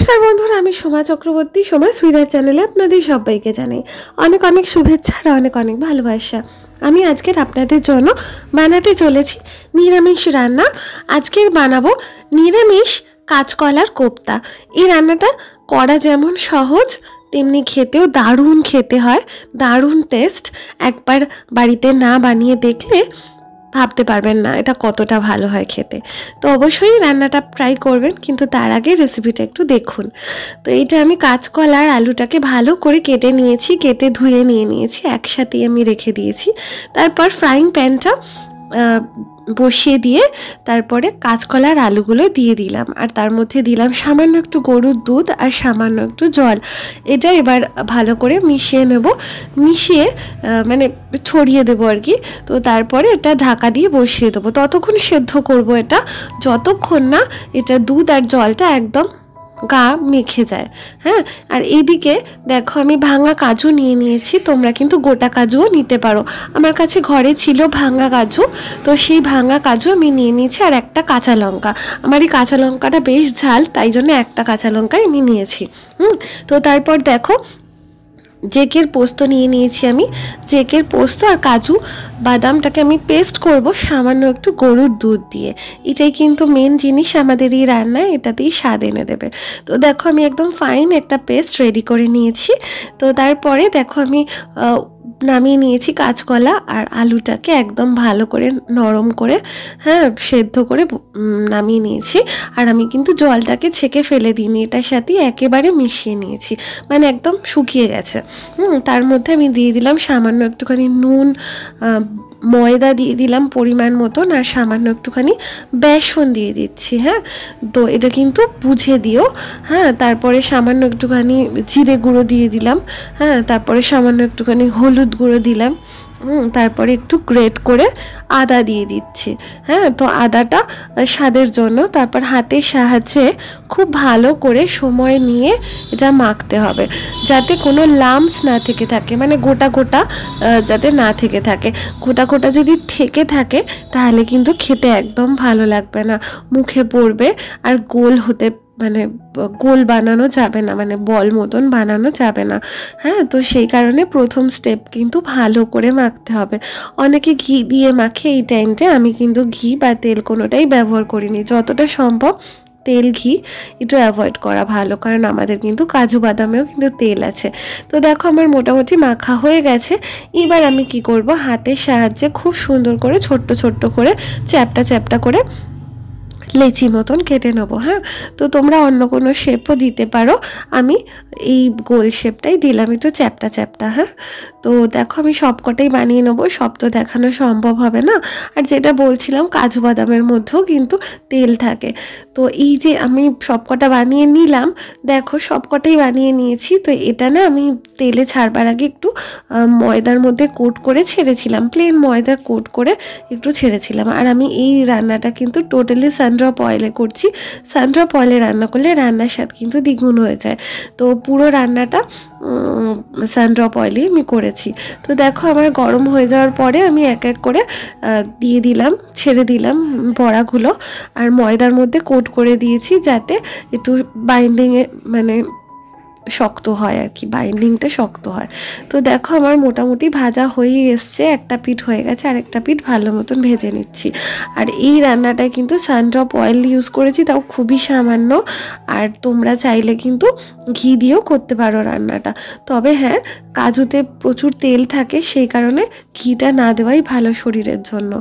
নমস্কার বন্ধুরা, আমি সোমা চক্রবর্তী। সোমা সুইটার চ্যানেলে আপনাদের সবাইকে জানাই অনেক অনেক শুভেচ্ছা আর অনেক অনেক ভালোবাসা। আমি আজকের আপনাদের জন্য বানাতে চলেছি নিরামিষ রান্না। আজকের বানাবো নিরামিষ কাঁচকলার কোপ্তা। এই রান্নাটা করা যেমন সহজ, তেমনি খেতেও দারুণ খেতে হয়, দারুণ টেস্ট। একবার বাড়িতে না বানিয়ে দেখলে ভাবতে পারবেন না এটা কতটা ভালো হয় খেতে। তো অবশ্যই রান্নাটা ট্রাই করবেন, কিন্তু তার আগে রেসিপিটা একটু দেখুন। তো এইটা আমি কাঁচকলা আর আলুটাকে ভালো করে কেটে নিয়েছি, কেটে ধুয়ে নিয়েছি, একসাথেই আমি রেখে দিয়েছি। তারপর ফ্রাইং প্যানটা বসিয়ে দিয়ে তারপরে কাঁচকলার আলুগুলো দিয়ে দিলাম, আর তার মধ্যে দিলাম সামান্য একটু গরুর দুধ আর সামান্য একটু জল। এটা এবার ভালো করে মিশিয়ে নেব, মিশিয়ে মানে ছড়িয়ে দেবো আর কি। তো তারপরে এটা ঢাকা দিয়ে বসিয়ে দেবো, ততক্ষণ সেদ্ধ করব এটা, যতক্ষণ না এটা দুধ আর জলটা একদম গা মেখে যায়। হ্যাঁ, আর এইদিকে দেখো আমি ভাঙা কাজু নিয়েছি, তোমরা কিন্তু গোটা কাজুও নিতে পারো। আমার কাছে ঘরে ছিল ভাঙা কাজু, তো সেই ভাঙা কাজু আমি নিয়েছি, আর একটা কাঁচা লঙ্কা। আমার এই কাঁচা লঙ্কাটা বেশ ঝাল, তাই জন্য একটা কাঁচা লঙ্কাই আমি নিয়েছি। তো তারপর দেখো জেকের পোস্ত নিয়েছি আমি। জেকের পোস্ত আর কাজু বাদামটাকে আমি পেস্ট করব সামান্য একটু গরুর দুধ দিয়ে। এটাই কিন্তু মেন জিনিস আমাদের এই রান্নায়, এটাতেই স্বাদ এনে দেবে। তো দেখো আমি একদম ফাইন একটা পেস্ট রেডি করে নিয়েছি। তো তারপরে দেখো আমি নামিয়ে নিয়েছি কাঁচকলা আর আলুটাকে একদম ভালো করে নরম করে, হ্যাঁ, সেদ্ধ করে নামিয়ে নিয়েছি। আর আমি কিন্তু জলটাকে ছেঁকে ফেলে দিইনি, এটার সাথে একেবারে মিশিয়ে নিয়েছি, মানে একদম শুকিয়ে গেছে। তার মধ্যে আমি দিয়ে দিলাম সামান্য একটুখানি নুন, ময়দা দিয়ে দিলাম পরিমাণ মতন, আর সামান্য একটুখানি বেসন দিয়ে দিচ্ছি। হ্যাঁ, তো এটা কিন্তু বুঝে দিও। হ্যাঁ, তারপরে সামান্য একটুখানি জিরে গুঁড়ো দিয়ে দিলাম। হ্যাঁ, তারপরে সামান্য একটুখানি হলুদ গুঁড়ো দিলাম। তারপরে একটু গ্রেট করে আদা দিয়ে দিচ্ছি। হ্যাঁ, তো আদাটা স্বাদের জন্য। তারপর হাতের সাহায্যে খুব ভালো করে সময় নিয়ে এটা মাখতে হবে, যাতে কোনো লাম্পস না থেকে থাকে, মানে গোটা গোটা যাতে না থেকে থাকে। গোটা গোটা যদি থেকে থাকে তাহলে কিন্তু খেতে একদম ভালো লাগবে না, মুখে পড়বে, আর গোল হতে মানে গোল বানানো যাবে না, মানে বল মতন বানানো যাবে না। হ্যাঁ, তো সেই কারণে প্রথম স্টেপ কিন্তু ভালো করে মাখতে হবে। অনেকে ঘি দিয়ে মাখে, এই টাইমটা আমি কিন্তু ঘি বা তেল কোনোটাই ব্যবহার করিনি। যতটা সম্ভব তেল ঘি একটু অ্যাভয়েড করা ভালো, কারণ আমাদের কিন্তু কাজু বাদামেও কিন্তু তেল আছে। তো দেখো আমার মোটামুটি মাখা হয়ে গেছে। এবার আমি কি করব, হাতের সাহায্যে খুব সুন্দর করে ছোট্ট ছোট্ট করে চ্যাপটা চ্যাপটা করে লেচি মতন কেটে নেবো। হ্যাঁ, তো তোমরা অন্য কোনো শেপও দিতে পারো, আমি এই গোল শেপটাই দিলাম, একটু চ্যাপটা চ্যাপটা। হ্যাঁ, তো দেখো আমি সবকটাই বানিয়ে নেবো, সব তো দেখানো সম্ভব হবে না। আর যেটা বলছিলাম, কাজু বাদামের মধ্যেও কিন্তু তেল থাকে। তো এই যে আমি সবকটা বানিয়ে নিলাম, দেখো সবকটাই বানিয়ে নিয়েছি। তো এটা না আমি তেলে ছাড়বার আগে একটু ময়দার মধ্যে কোট করে ছেড়েছিলাম, প্লেন ময়দা কোট করে একটু ছেড়েছিলাম। আর আমি এই রান্নাটা কিন্তু টোটালি সানড্রপ অয়েলে করছি। সানড্রপ অয়েলে রান্না করলে রান্নার স্বাদ কিন্তু দ্বিগুণ হয়ে যায়। তো পুরো রান্নাটা সানড্রপ অয়েলে আমি করেছি। তো দেখো আমার গরম হয়ে যাওয়ার পরে আমি এক এক করে দিয়ে দিলাম, ছেড়ে দিলাম বড়াগুলো, আর ময়দার মধ্যে কোট করে দিয়েছি যাতে একটু বাইন্ডিংয়ে মানে শক্ত হয় আর কি, বাইন্ডিংটা শক্ত হয়। তো দেখো আমার মোটামুটি ভাজা হয়ে এসছে, একটা পিঠ হয়ে গেছে, আর একটা পিঠ ভালো মতন ভেজে নিচ্ছি। আর এই রান্নাটায় কিন্তু সানড্রপ অয়েল ইউজ করেছি, তাও খুবই সামান্য। আর তোমরা চাইলে কিন্তু ঘি দিয়েও করতে পারো রান্নাটা, তবে হ্যাঁ, কাজুতে প্রচুর তেল থাকে, সেই কারণে ঘিটা না দেওয়াই ভালো শরীরের জন্য।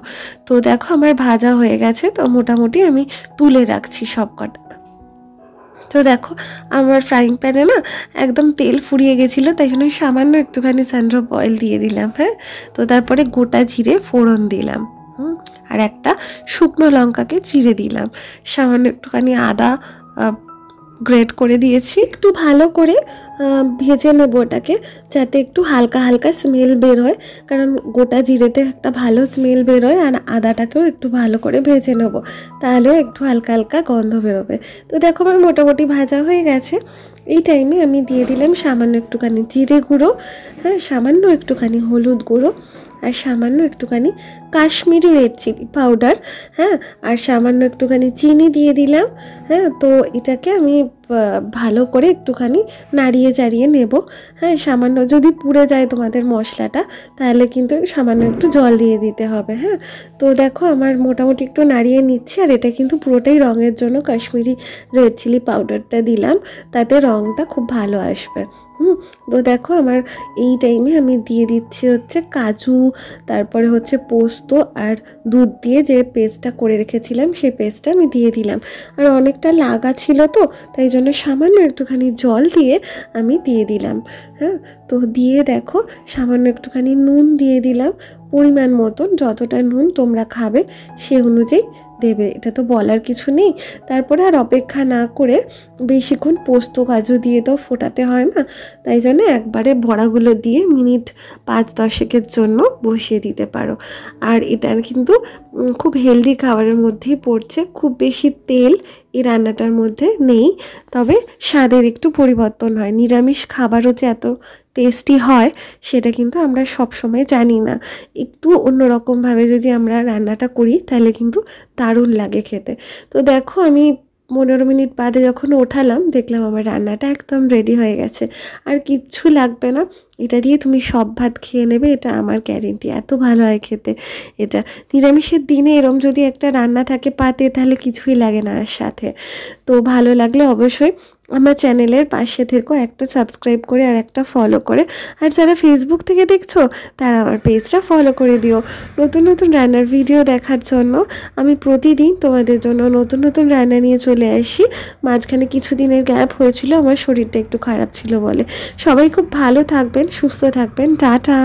তো দেখো আমার ভাজা হয়ে গেছে, তো মোটামুটি আমি তুলে রাখছি সবকটা। তো দেখো আমার ফ্রাইং প্যানে না একদম তেল ফুরিয়ে গেছিলো, তাই জন্য সামান্য একটুখানি সানড্রপ অয়েল দিয়ে দিলাম। হ্যাঁ, তো তারপরে গোটা জিরে ফোড়ন দিলাম, আর একটা শুকনো লঙ্কাকে চিড়ে দিলাম, সামান্য একটুখানি আদা গ্রেট করে দিয়েছি। একটু ভালো করে ভেজে নেবো ওটাকে, যাতে একটু হালকা হালকা স্মেল বের হয়, কারণ গোটা জিরেতে একটা ভালো স্মেল বের হয়। আর আদাটাকেও একটু ভালো করে ভেজে নেবো, তাহলেও একটু হালকা হালকা গন্ধ বেরোবে। তো দেখো আমার মোটামুটি ভাজা হয়ে গেছে। এই টাইমে আমি দিয়ে দিলাম সামান্য একটুখানি জিরে গুঁড়ো, হ্যাঁ, সামান্য একটুখানি হলুদ গুঁড়ো, আর সামান্য একটুখানি কাশ্মীরি রেড চিলি পাউডার। হ্যাঁ, আর সামান্য একটুখানি চিনি দিয়ে দিলাম। হ্যাঁ, তো এটাকে আমি ভালো করে একটুখানি নাড়িয়ে চাড়িয়ে নেব। হ্যাঁ, সামান্য যদি পুড়ে যায় তোমাদের মশলাটা তাহলে কিন্তু সামান্য একটু জল দিয়ে দিতে হবে। হ্যাঁ, তো দেখো আমার মোটামুটি একটু নাড়িয়ে নিচ্ছি। আর এটা কিন্তু পুরোটাই রঙের জন্য কাশ্মীরি রেড চিলি পাউডারটা দিলাম, তাতে রঙটা খুব ভালো আসবে। তো দেখো আমার এই টাইমে আমি দিয়ে দিচ্ছি হচ্ছে কাজু, তারপরে হচ্ছে পোস্ত আর দুধ দিয়ে যে পেস্টটা করে রেখেছিলাম সেই পেস্টটা আমি দিয়ে দিলাম। আর অনেকটা লাগা ছিল তো, তাই জন্য সামান্য একটুখানি জল দিয়ে আমি দিয়ে দিলাম। হ্যাঁ, তো দিয়ে দেখো সামান্য একটুখানি নুন দিয়ে দিলাম, পরিমাণ মতন, যতটা নুন তোমরা খাবে সে অনুযায়ী দেবে, এটা তো বলার কিছু নেই। তারপরে আর অপেক্ষা না করে বেশিক্ষণ পোস্ত কাজু দিয়ে তো ফোটাতে হয় না, তাই জন্য একবারে বড়াগুলো দিয়ে মিনিট 5-10 জন্য বসিয়ে দিতে পারো। আর এটা কিন্তু খুব হেলদি খাবারের মধ্যেই পড়ছে, খুব বেশি তেল এই রান্নাটার মধ্যে নেই, তবে স্বাদের একটু পরিবর্তন হয়। নিরামিষ খাবারও যে এত টেস্টি হয় সেটা কিন্তু আমরা সব সময় জানি না। একটু অন্যরকমভাবে যদি আমরা রান্নাটা করি তাহলে কিন্তু দারুণ লাগে খেতে। তো দেখো আমি 15 মিনিট বাদে যখন ওঠালাম দেখলাম আমার রান্নাটা একদম রেডি হয়ে গেছে, আর কিচ্ছু লাগবে না। এটা দিয়ে তুমি সব ভাত খেয়ে নেবে, এটা আমার গ্যারেন্টি। এত ভালো হয় খেতে এটা। নিরামিষের দিনে এরম যদি একটা রান্না থাকে পাতে তাহলে কিছুই লাগে না আর সাথে। তো ভালো লাগলে অবশ্যই আমার চ্যানেলের পাশে থেকো, একটা সাবস্ক্রাইব করে আর একটা ফলো করে। আর যারা ফেসবুক থেকে দেখছো তারা আমার পেজটা ফলো করে দিও নতুন নতুন রান্নার ভিডিও দেখার জন্য। আমি প্রতিদিন তোমাদের জন্য নতুন নতুন রান্না নিয়ে চলে আসি। মাঝখানে কিছুদিনের গ্যাপ হয়েছিল, আমার শরীরটা একটু খারাপ ছিল বলে। সবাই খুব ভালো থাকবেন, সুস্থ থাকবেন, টাটা।